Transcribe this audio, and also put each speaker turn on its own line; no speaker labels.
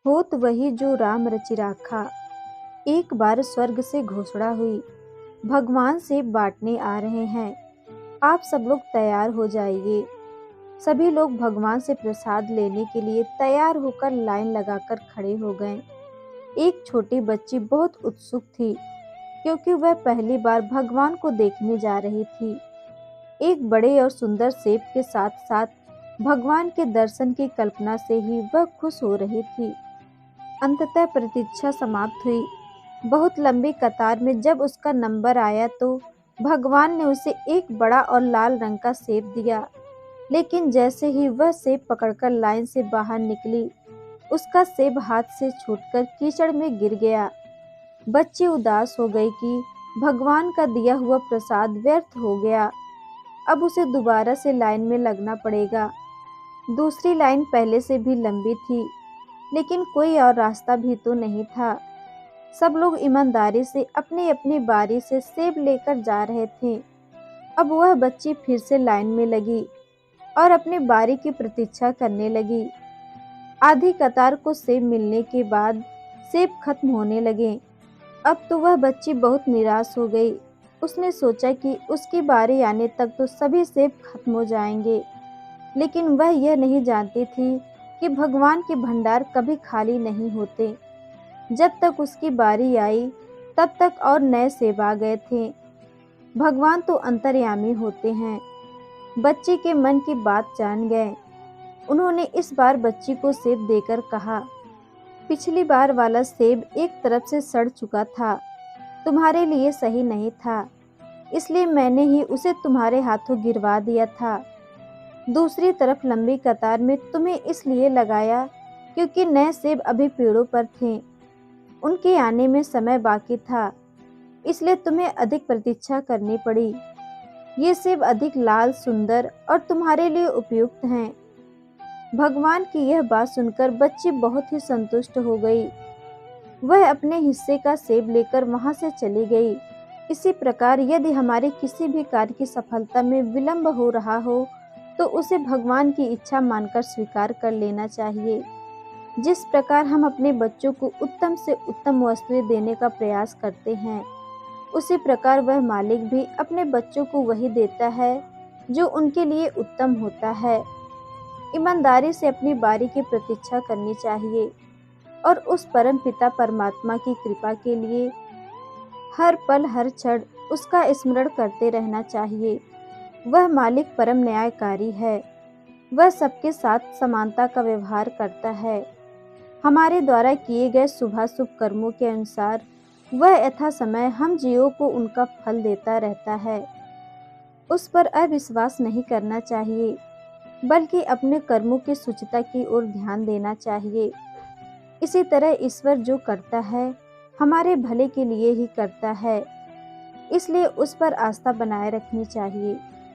होत वही जो राम रचि राखा। एक बार स्वर्ग से घोषणा हुई, भगवान सेब बांटने आ रहे हैं, आप सब लोग तैयार हो जाइए। सभी लोग भगवान से प्रसाद लेने के लिए तैयार होकर लाइन लगाकर खड़े हो गए। एक छोटी बच्ची बहुत उत्सुक थी, क्योंकि वह पहली बार भगवान को देखने जा रही थी। एक बड़े और सुंदर सेब के साथ साथ भगवान के दर्शन की कल्पना से ही वह खुश हो रही थी। अंततः प्रतीक्षा समाप्त हुई। बहुत लंबी कतार में जब उसका नंबर आया तो भगवान ने उसे एक बड़ा और लाल रंग का सेब दिया। लेकिन जैसे ही वह सेब पकड़कर लाइन से बाहर निकली, उसका सेब हाथ से छूटकर कीचड़ में गिर गया। बच्ची उदास हो गई कि भगवान का दिया हुआ प्रसाद व्यर्थ हो गया। अब उसे दोबारा से लाइन में लगना पड़ेगा। दूसरी लाइन पहले से भी लंबी थी, लेकिन कोई और रास्ता भी तो नहीं था। सब लोग ईमानदारी से अपनी अपनी बारी से सेब लेकर जा रहे थे। अब वह बच्ची फिर से लाइन में लगी और अपनी बारी की प्रतीक्षा करने लगी। आधी कतार को सेब मिलने के बाद सेब खत्म होने लगे। अब तो वह बच्ची बहुत निराश हो गई। उसने सोचा कि उसकी बारी आने तक तो सभी सेब खत्म हो जाएंगे, लेकिन वह यह नहीं जानती थी कि भगवान के भंडार कभी खाली नहीं होते। जब तक उसकी बारी आई, तब तक और नए सेब आ गए थे। भगवान तो अंतर्यामी होते हैं। बच्ची के मन की बात जान गए। उन्होंने इस बार बच्ची को सेब देकर कहा, पिछली बार वाला सेब एक तरफ से सड़ चुका था, तुम्हारे लिए सही नहीं था, इसलिए मैंने ही उसे तुम्हारे हाथों गिरवा दिया था। दूसरी तरफ लंबी कतार में तुम्हें इसलिए लगाया क्योंकि नए सेब अभी पेड़ों पर थे, उनके आने में समय बाकी था, इसलिए तुम्हें अधिक प्रतीक्षा करनी पड़ी। ये सेब अधिक लाल, सुंदर और तुम्हारे लिए उपयुक्त हैं। भगवान की यह बात सुनकर बच्ची बहुत ही संतुष्ट हो गई। वह अपने हिस्से का सेब लेकर वहां से चली गई। इसी प्रकार यदि हमारे किसी भी कार्य की सफलता में विलंब हो रहा हो, तो उसे भगवान की इच्छा मानकर स्वीकार कर लेना चाहिए। जिस प्रकार हम अपने बच्चों को उत्तम से उत्तम वस्तुएं देने का प्रयास करते हैं, उसी प्रकार वह मालिक भी अपने बच्चों को वही देता है जो उनके लिए उत्तम होता है। ईमानदारी से अपनी बारी की प्रतीक्षा करनी चाहिए और उस परम पिता परमात्मा की कृपा के लिए हर पल हर क्षण उसका स्मरण करते रहना चाहिए। वह मालिक परम न्यायकारी है। वह सबके साथ समानता का व्यवहार करता है। हमारे द्वारा किए गए शुभाशुभ कर्मों के अनुसार वह यथा समय हम जीवों को उनका फल देता रहता है। उस पर अविश्वास नहीं करना चाहिए, बल्कि अपने कर्मों की शुचिता की ओर ध्यान देना चाहिए। इसी तरह ईश्वर जो करता है, हमारे भले के लिए ही करता है, इसलिए उस पर आस्था बनाए रखनी चाहिए।